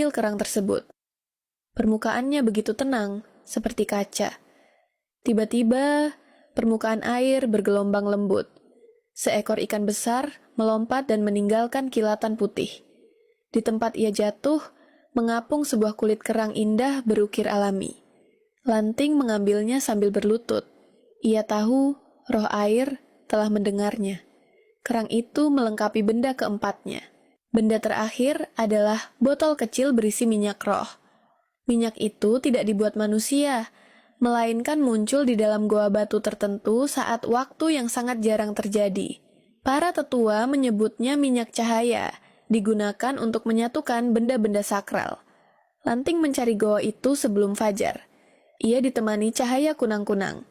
kerang tersebut. Permukaannya begitu tenang, seperti kaca. Tiba-tiba, permukaan air bergelombang lembut. Seekor ikan besar melompat dan meninggalkan kilatan putih. Di tempat ia jatuh, mengapung sebuah kulit kerang indah berukir alami. Lanting mengambilnya sambil berlutut. Ia tahu roh air telah mendengarnya. Kerang itu melengkapi benda keempatnya. Benda terakhir adalah botol kecil berisi minyak roh. Minyak itu tidak dibuat manusia, melainkan muncul di dalam goa batu tertentu saat waktu yang sangat jarang terjadi. Para tetua menyebutnya minyak cahaya, digunakan untuk menyatukan benda-benda sakral. Lanting mencari goa itu sebelum fajar. Ia ditemani cahaya kunang-kunang.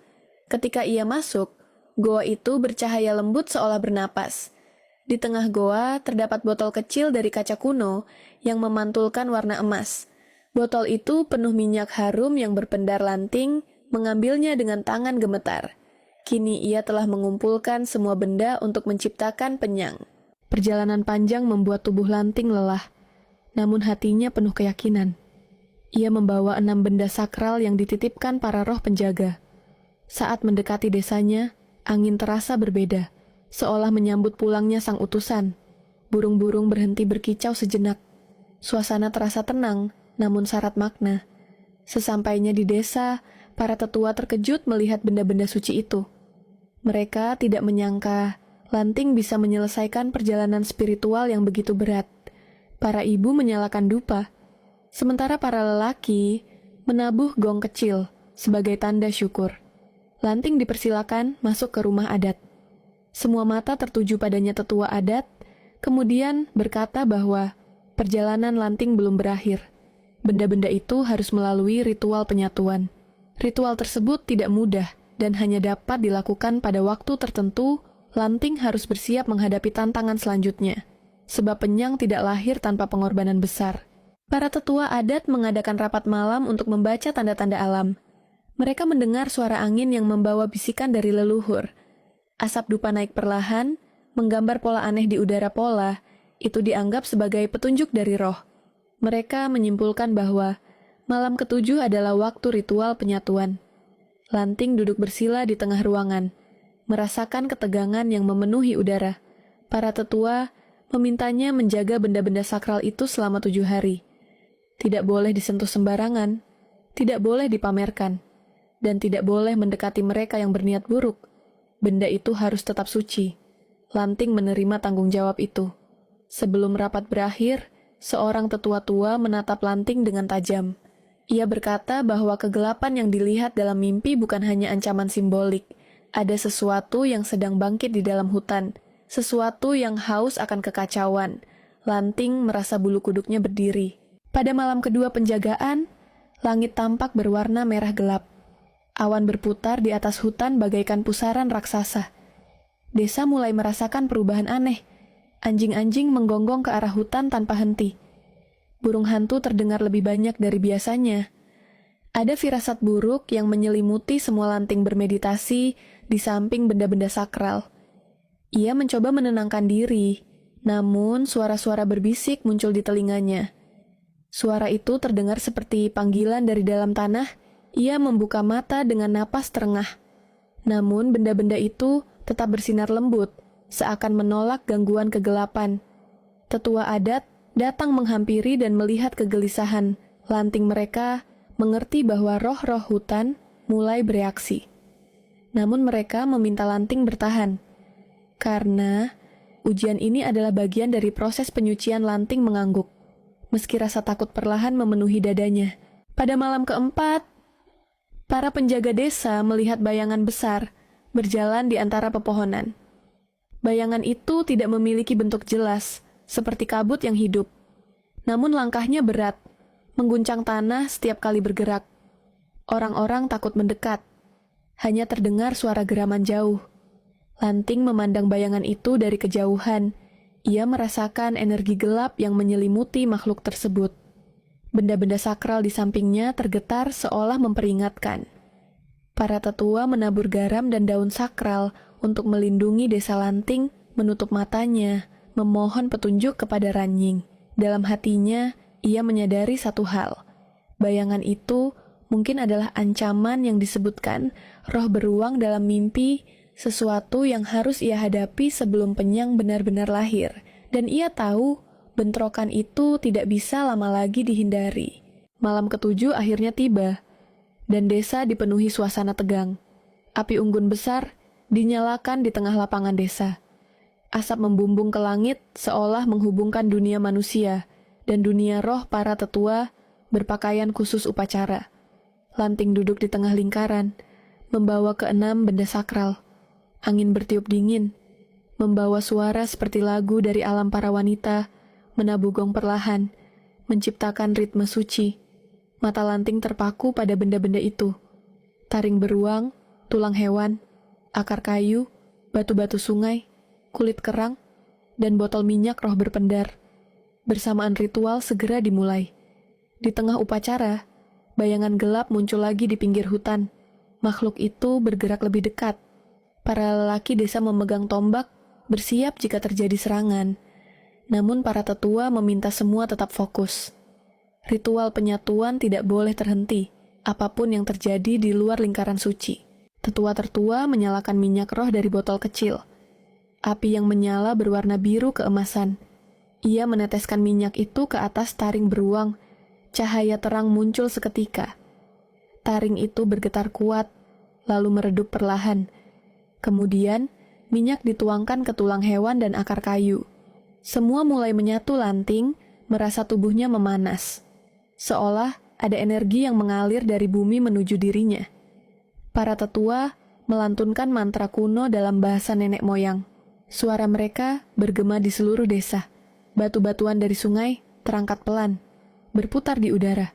Ketika ia masuk, goa itu bercahaya lembut seolah bernapas. Di tengah goa terdapat botol kecil dari kaca kuno yang memantulkan warna emas. Botol itu penuh minyak harum yang berpendar. Lanting mengambilnya dengan tangan gemetar. Kini ia telah mengumpulkan semua benda untuk menciptakan penyang. Perjalanan panjang membuat tubuh Lanting lelah, namun hatinya penuh keyakinan. Ia membawa 6 benda sakral yang dititipkan para roh penjaga. Saat mendekati desanya, angin terasa berbeda, seolah menyambut pulangnya sang utusan. Burung-burung berhenti berkicau sejenak. Suasana terasa tenang, namun syarat makna. Sesampainya di desa, para tetua terkejut melihat benda-benda suci itu. Mereka tidak menyangka Lanting bisa menyelesaikan perjalanan spiritual yang begitu berat. Para ibu menyalakan dupa, sementara para lelaki menabuh gong kecil sebagai tanda syukur. Lanting dipersilakan masuk ke rumah adat. Semua mata tertuju padanya tetua adat, kemudian berkata bahwa perjalanan Lanting belum berakhir. Benda-benda itu harus melalui ritual penyatuan. Ritual tersebut tidak mudah dan hanya dapat dilakukan pada waktu tertentu. Lanting harus bersiap menghadapi tantangan selanjutnya, sebab penyang tidak lahir tanpa pengorbanan besar. Para tetua adat mengadakan rapat malam untuk membaca tanda-tanda alam. Mereka mendengar suara angin yang membawa bisikan dari leluhur. Asap dupa naik perlahan, menggambar pola aneh di udara. Pola itu dianggap sebagai petunjuk dari roh. Mereka menyimpulkan bahwa malam ketujuh adalah waktu ritual penyatuan. Lanting duduk bersila di tengah ruangan, merasakan ketegangan yang memenuhi udara. Para tetua memintanya menjaga benda-benda sakral itu selama 7 hari. Tidak boleh disentuh sembarangan, tidak boleh dipamerkan, dan tidak boleh mendekati mereka yang berniat buruk. Benda itu harus tetap suci. Lanting menerima tanggung jawab itu. Sebelum rapat berakhir, seorang tetua tua menatap Lanting dengan tajam. Ia berkata bahwa kegelapan yang dilihat dalam mimpi bukan hanya ancaman simbolik. Ada sesuatu yang sedang bangkit di dalam hutan, sesuatu yang haus akan kekacauan. Lanting merasa bulu kuduknya berdiri. Pada malam kedua penjagaan, langit tampak berwarna merah gelap. Awan berputar di atas hutan bagaikan pusaran raksasa. Desa mulai merasakan perubahan aneh. Anjing-anjing menggonggong ke arah hutan tanpa henti. Burung hantu terdengar lebih banyak dari biasanya. Ada firasat buruk yang menyelimuti semua Lanting bermeditasi di samping benda-benda sakral. Ia mencoba menenangkan diri, namun suara-suara berbisik muncul di telinganya. Suara itu terdengar seperti panggilan dari dalam tanah. Ia membuka mata dengan napas terengah. Namun benda-benda itu tetap bersinar lembut, seakan menolak gangguan kegelapan. Tetua adat datang menghampiri dan melihat kegelisahan Lanting mereka, mengerti bahwa roh-roh hutan mulai bereaksi. Namun mereka meminta Lanting bertahan, karena ujian ini adalah bagian dari proses penyucian. Lanting mengangguk, meski rasa takut perlahan memenuhi dadanya. Pada malam keempat, para penjaga desa melihat bayangan besar berjalan di antara pepohonan. Bayangan itu tidak memiliki bentuk jelas, seperti kabut yang hidup. Namun langkahnya berat, mengguncang tanah setiap kali bergerak. Orang-orang takut mendekat. Hanya terdengar suara geraman jauh. Lanting memandang bayangan itu dari kejauhan. Ia merasakan energi gelap yang menyelimuti makhluk tersebut. Benda-benda sakral di sampingnya tergetar seolah memperingatkan. Para tetua menabur garam dan daun sakral untuk melindungi desa Lanting, menutup matanya, memohon petunjuk kepada Ranying. Dalam hatinya, ia menyadari satu hal. Bayangan itu mungkin adalah ancaman yang disebutkan roh beruang dalam mimpi, sesuatu yang harus ia hadapi sebelum Penyang benar-benar lahir. Dan ia tahu bentrokan itu tidak bisa lama lagi dihindari. Malam ketujuh akhirnya tiba, dan desa dipenuhi suasana tegang. Api unggun besar dinyalakan di tengah lapangan desa. Asap membumbung ke langit seolah menghubungkan dunia manusia dan dunia roh para tetua berpakaian khusus upacara. Lanting duduk di tengah lingkaran, membawa keenam benda sakral. Angin bertiup dingin, membawa suara seperti lagu dari alam para wanita, menabuh gong perlahan, menciptakan ritme suci. Mata Lanting terpaku pada benda-benda itu. Taring beruang, tulang hewan, akar kayu, batu-batu sungai, kulit kerang, dan botol minyak roh berpendar. Bersamaan ritual segera dimulai. Di tengah upacara, bayangan gelap muncul lagi di pinggir hutan. Makhluk itu bergerak lebih dekat. Para lelaki desa memegang tombak, bersiap jika terjadi serangan. Namun para tetua meminta semua tetap fokus. Ritual penyatuan tidak boleh terhenti, apapun yang terjadi di luar lingkaran suci. Tetua tertua menyalakan minyak roh dari botol kecil. Api yang menyala berwarna biru keemasan. Ia meneteskan minyak itu ke atas taring beruang. Cahaya terang muncul seketika. Taring itu bergetar kuat, lalu meredup perlahan. Kemudian, minyak dituangkan ke tulang hewan dan akar kayu. Semua mulai menyatu. Lanting merasa tubuhnya memanas. Seolah ada energi yang mengalir dari bumi menuju dirinya. Para tetua melantunkan mantra kuno dalam bahasa nenek moyang. Suara mereka bergema di seluruh desa. Batu-batuan dari sungai terangkat pelan, berputar di udara.